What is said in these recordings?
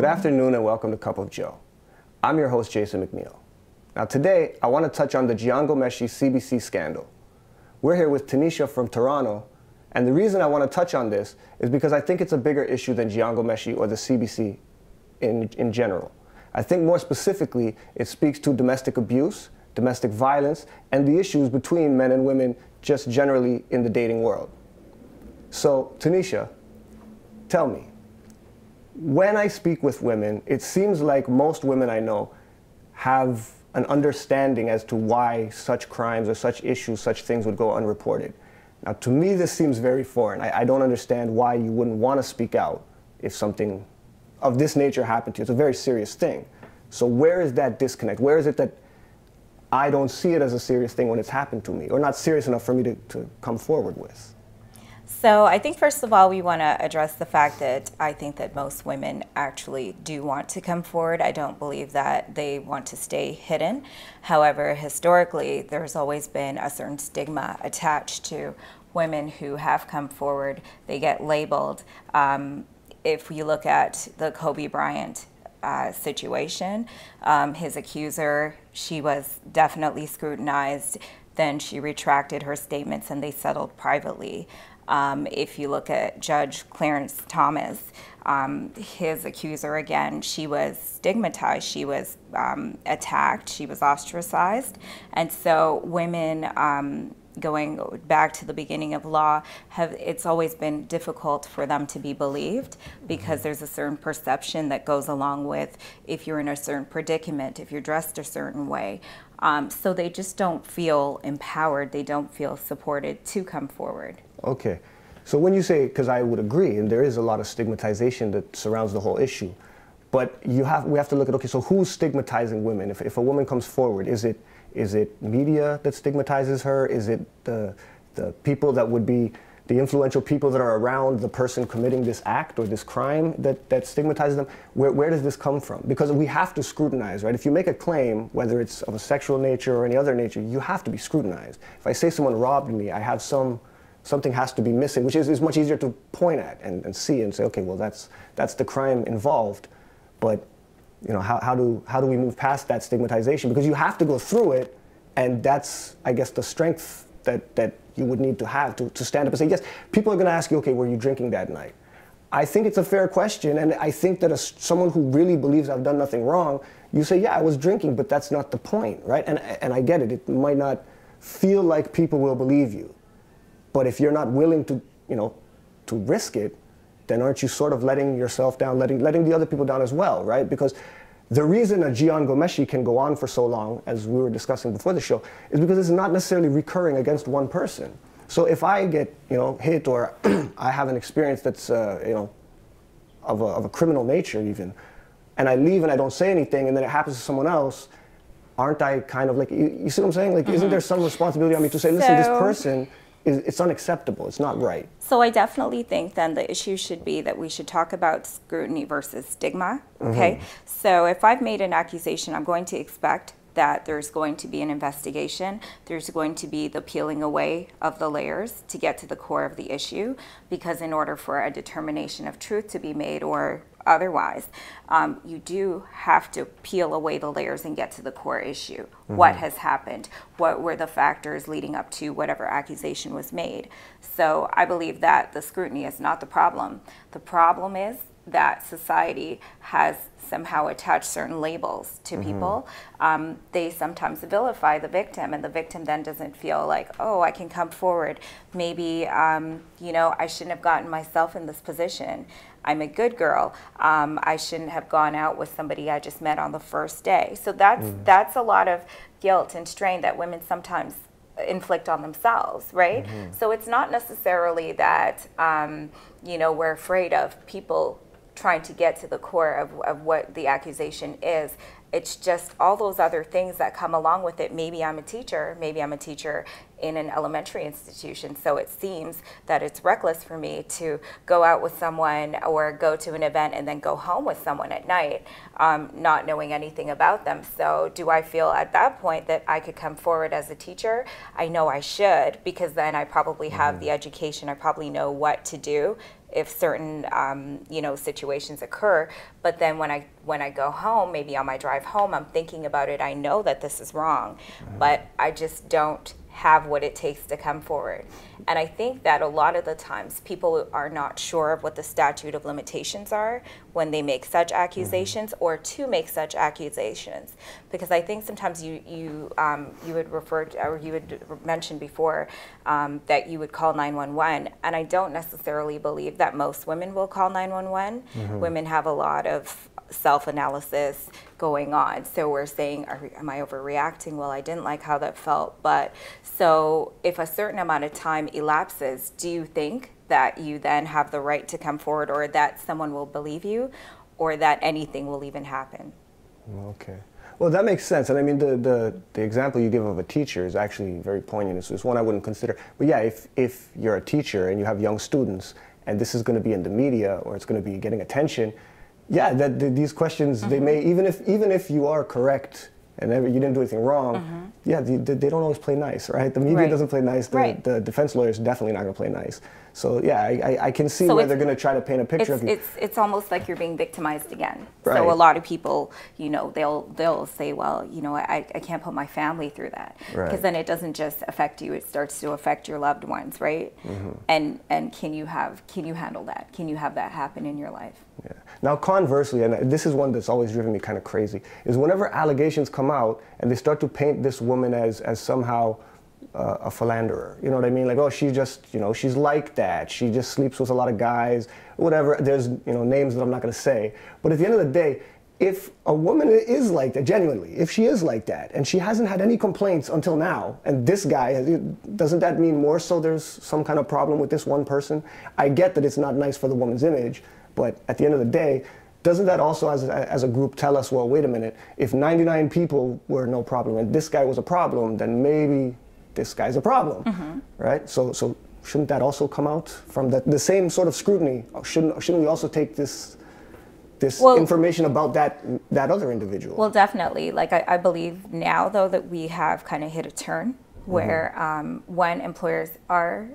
Good afternoon and welcome to Cup of Joe. I'm your host, Jason McNeil. Now today, I want to touch on the Jian Ghomeshi CBC scandal. We're here with Tanisha from Toronto, and the reason I want to touch on this is because I think it's a bigger issue than Jian Ghomeshi or the CBC in general. I think more specifically, it speaks to domestic abuse, domestic violence, and the issues between men and women just generally in the dating world. So, Tanisha, tell me, when I speak with women, it seems like most women I know have an understanding as to why such crimes or such issues, such things would go unreported. Now, to me, this seems very foreign. I don't understand why you wouldn't want to speak out if something of this nature happened to you. It's a very serious thing. So where is that disconnect? Where is it that I don't see it as a serious thing when it's happened to me, or not serious enough for me to come forward with? So I think first of all, we want to address the fact that I think that most women actually do want to come forward. I don't believe that they want to stay hidden. However, historically, there's always been a certain stigma attached to women who have come forward. They get labeled. If you look at the Kobe Bryant situation, his accuser, she was definitely scrutinized. Then she retracted her statements and they settled privately. If you look at Judge Clarence Thomas, his accuser, again, she was stigmatized, she was attacked, she was ostracized. And so women, going back to the beginning of law, it's always been difficult for them to be believed because there's a certain perception that goes along with if you're in a certain predicament, if you're dressed a certain way. So they just don't feel empowered, they don't feel supported to come forward. Okay. So when you say, because I would agree, and there is a lot of stigmatization that surrounds the whole issue, but we have to look at, okay, so who's stigmatizing women? If a woman comes forward, is it media that stigmatizes her? Is it the people that would be the influential people that are around the person committing this act or this crime that stigmatizes them? Where does this come from? Because we have to scrutinize, right? If you make a claim, whether it's of a sexual nature or any other nature, you have to be scrutinized. If I say someone robbed me, I have something has to be missing, which is much easier to point at and see and say, okay, well, that's the crime involved. But you know, how do we move past that stigmatization? Because you have to go through it, and that's, I guess, the strength that you would need to have to stand up and say, yes, people are going to ask you, okay, were you drinking that night? I think it's a fair question, and I think that someone who really believes I've done nothing wrong, you say, yeah, I was drinking, but that's not the point, right? And I get it. It might not feel like people will believe you. But if you're not willing to, to risk it, then aren't you sort of letting yourself down, letting the other people down as well, right? Because the reason a Jian Ghomeshi can go on for so long, as we were discussing before the show, is because it's not necessarily recurring against one person. So if I get, hit, or I have an experience that's, of a criminal nature even, and I leave and I don't say anything, and then it happens to someone else, aren't I kind of like, you see what I'm saying? Like, isn't there some responsibility on me to say, listen, this person, it's unacceptable, it's not right? So I definitely think then the issue should be that we should talk about scrutiny versus stigma, okay? So if I've made an accusation, I'm going to expect that there's going to be an investigation, there's going to be the peeling away of the layers to get to the core of the issue, because in order for a determination of truth to be made or otherwise, you do have to peel away the layers and get to the core issue. What has happened? What were the factors leading up to whatever accusation was made? So I believe that the scrutiny is not the problem. The problem is that society has somehow attached certain labels to people. They sometimes vilify the victim, and the victim then doesn't feel like, oh, I can come forward. Maybe, I shouldn't have gotten myself in this position. I'm a good girl. I shouldn't have gone out with somebody I just met on the first day. So that's a lot of guilt and strain that women sometimes inflict on themselves, right? So it's not necessarily that, we're afraid of people trying to get to the core of what the accusation is. It's just all those other things that come along with it. Maybe I'm a teacher in an elementary institution, so it seems that it's reckless for me to go out with someone or go to an event and then go home with someone at night, not knowing anything about them. So do I feel at that point that I could come forward as a teacher? I know I should, because then I probably have the education, I probably know what to do if certain situations occur. But then when I go home, maybe on my drive home, I'm thinking about it. I know that this is wrong, but I just don't have what it takes to come forward. And I think that a lot of the times people are not sure of what the statute of limitations are when they make such accusations or to make such accusations. Because I think sometimes you had referred, or you had mentioned before that you would call 911, and I don't necessarily believe that most women will call 911. Women have a lot of self-analysis going on. So we're saying, am I overreacting? Well, I didn't like how that felt. But so if a certain amount of time elapses, do you think that you then have the right to come forward, or that someone will believe you, or that anything will even happen? Okay. Well, that makes sense. And I mean, the example you give of a teacher is actually very poignant. It's one I wouldn't consider. But yeah, if you're a teacher and you have young students, and this is going to be in the media, or it's going to be getting attention, yeah, these questions, they may, even if you are correct and you didn't do anything wrong, yeah, they don't always play nice, right? The media doesn't play nice. The defense lawyer is definitely not going to play nice. So yeah, I can see where they're going to try to paint a picture of you. It's almost like you're being victimized again. Right. So a lot of people, they'll say, well, I can't put my family through that, because then it doesn't just affect you; it starts to affect your loved ones, right? And can you handle that? Can you have that happen in your life? Yeah. Now, conversely, and this is one that's always driven me kind of crazy, is whenever allegations come out and they start to paint this woman as somehow a philanderer. You know what I mean? Like, oh, she just, she's like that. She just sleeps with a lot of guys, whatever. There's, names that I'm not going to say. But at the end of the day, if a woman is like that, genuinely, if she is like that, and she hasn't had any complaints until now, and this guy, doesn't that mean more so there's some kind of problem with this one person? I get that it's not nice for the woman's image, but at the end of the day, doesn't that also, as a group, tell us, well, wait a minute, if 99 people were no problem and this guy was a problem, then maybe this guy's a problem, right? So shouldn't that also come out from the same sort of scrutiny? Shouldn't we also take this information about that other individual? Well, definitely. Like I believe now, though, that we have kind of hit a turn where when employers are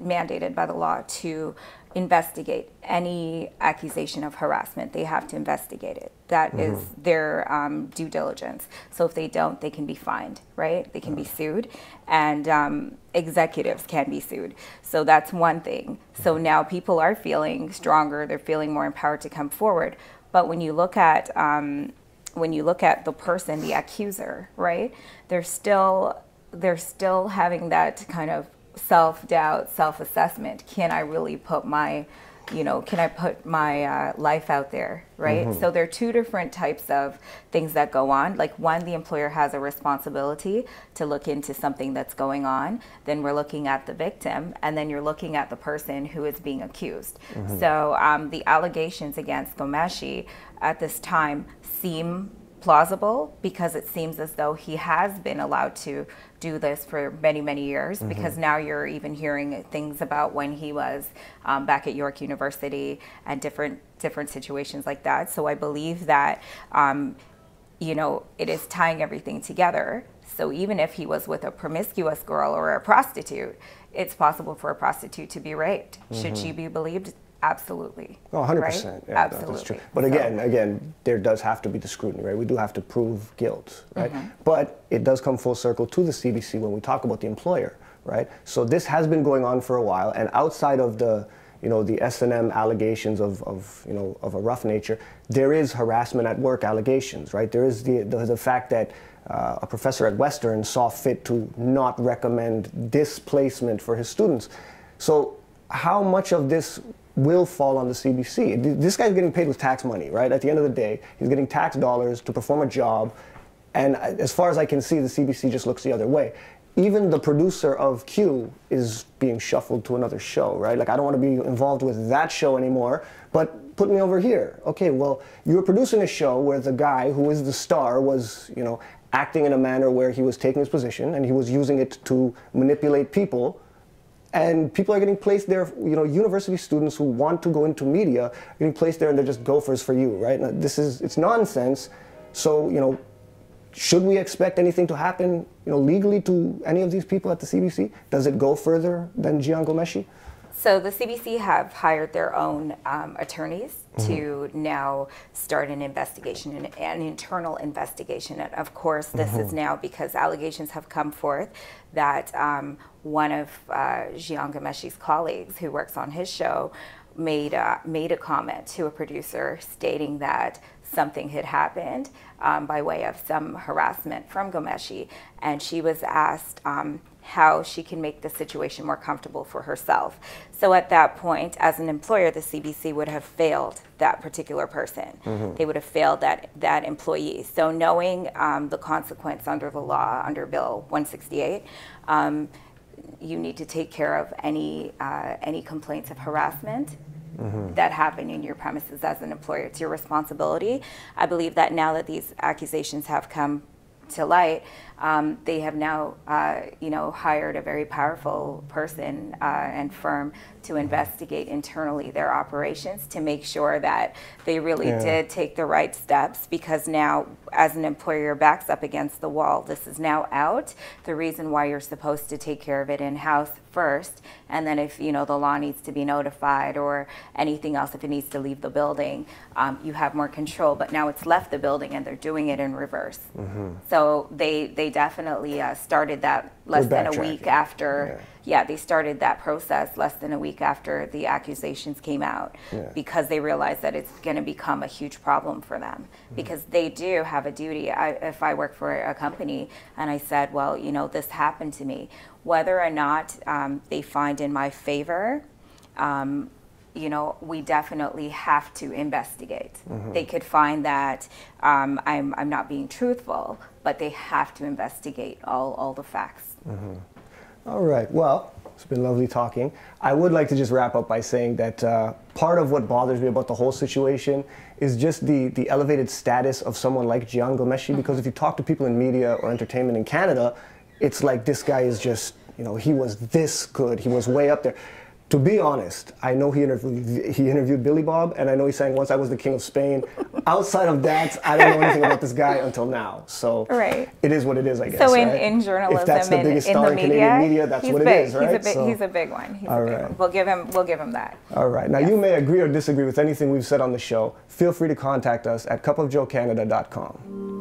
mandated by the law to investigate any accusation of harassment, they have to investigate it. That is their due diligence. So if they don't, they can be fined, right? They can be sued, and executives can be sued. So that's one thing. So now people are feeling stronger. They're feeling more empowered to come forward. But when you look at the person, the accuser, right? They're still having that kind of self-doubt, self-assessment. Can I really put my life out there, right? So there are two different types of things that go on. Like, one, the employer has a responsibility to look into something that's going on. Then we're looking at the victim, and then you're looking at the person who is being accused. So the allegations against Ghomeshi at this time seem plausible, because it seems as though he has been allowed to do this for many, many years, because now you're even hearing things about when he was back at York University and different situations like that. So I believe that it is tying everything together. So even if he was with a promiscuous girl or a prostitute, it's possible for a prostitute to be raped. Should she be believed? Absolutely. Oh, 100%. Right? Yeah, absolutely. That's true. But again, there does have to be the scrutiny, right? We do have to prove guilt, right? But it does come full circle to the CBC when we talk about the employer, right? So this has been going on for a while, and outside of the S&M allegations of a rough nature, there is harassment at work allegations, right? There is the fact that a professor at Western saw fit to not recommend displacement for his students. So how much of this will fall on the CBC? This guy's getting paid with tax money, right? At the end of the day, he's getting tax dollars to perform a job, and as far as I can see, the CBC just looks the other way. Even the producer of Q is being shuffled to another show, right? Like, I don't want to be involved with that show anymore, but put me over here. Okay, well, you were producing a show where the guy who is the star was, you know, acting in a manner where he was taking his position and he was using it to manipulate people. And people are getting placed there, you know, university students who want to go into media are getting placed there and they're just gophers for you, right? Now, it's nonsense. So, you know, should we expect anything to happen, you know, legally to any of these people at the CBC? Does it go further than Jian Ghomeshi? So the CBC have hired their own attorneys to now start an investigation, an internal investigation. And of course, this is now because allegations have come forth that one of Jian Ghomeshi's colleagues who works on his show made a comment to a producer stating that something had happened by way of some harassment from Ghomeshi, and she was asked how she can make the situation more comfortable for herself. So at that point, as an employer, the CBC would have failed that particular person. They would have failed that employee. So knowing the consequence under the law, under Bill 168, you need to take care of any complaints of harassment that happen in your premises as an employer. It's your responsibility. I believe that now that these accusations have come to light, they have now, you know, hired a very powerful person and firm to investigate internally their operations to make sure that they really did take the right steps, because now, as an employer backs up against the wall, this is now out. The reason why you're supposed to take care of it in-house first, and then if, you know, the law needs to be notified or anything else, if it needs to leave the building, you have more control. But now it's left the building and they're doing it in reverse. So they definitely started that less than a week after. They started that process less than a week after the accusations came out, because they realized that it's going to become a huge problem for them, because they do have a duty. If I work for a company and I said, well, you know, this happened to me, whether or not they find in my favor, you know, we definitely have to investigate. They could find that I'm not being truthful, but they have to investigate all the facts. All right, well, it's been lovely talking. I would like to just wrap up by saying that part of what bothers me about the whole situation is just the elevated status of someone like Jian Ghomeshi, because if you talk to people in media or entertainment in Canada, it's like this guy is just, you know, he was this good, he was way up there. To be honest, I know he interviewed Billy Bob, and I know he sang Once I Was the King of Spain. Outside of that, I don't know anything about this guy until now. So it is what it is, I guess. So right? in journalism, if that's the biggest star in Canadian media, that's what it is, right? He's a big one. He's a big one. We'll give him that. All right. Now, you may agree or disagree with anything we've said on the show. Feel free to contact us at cupofjoecanada.com.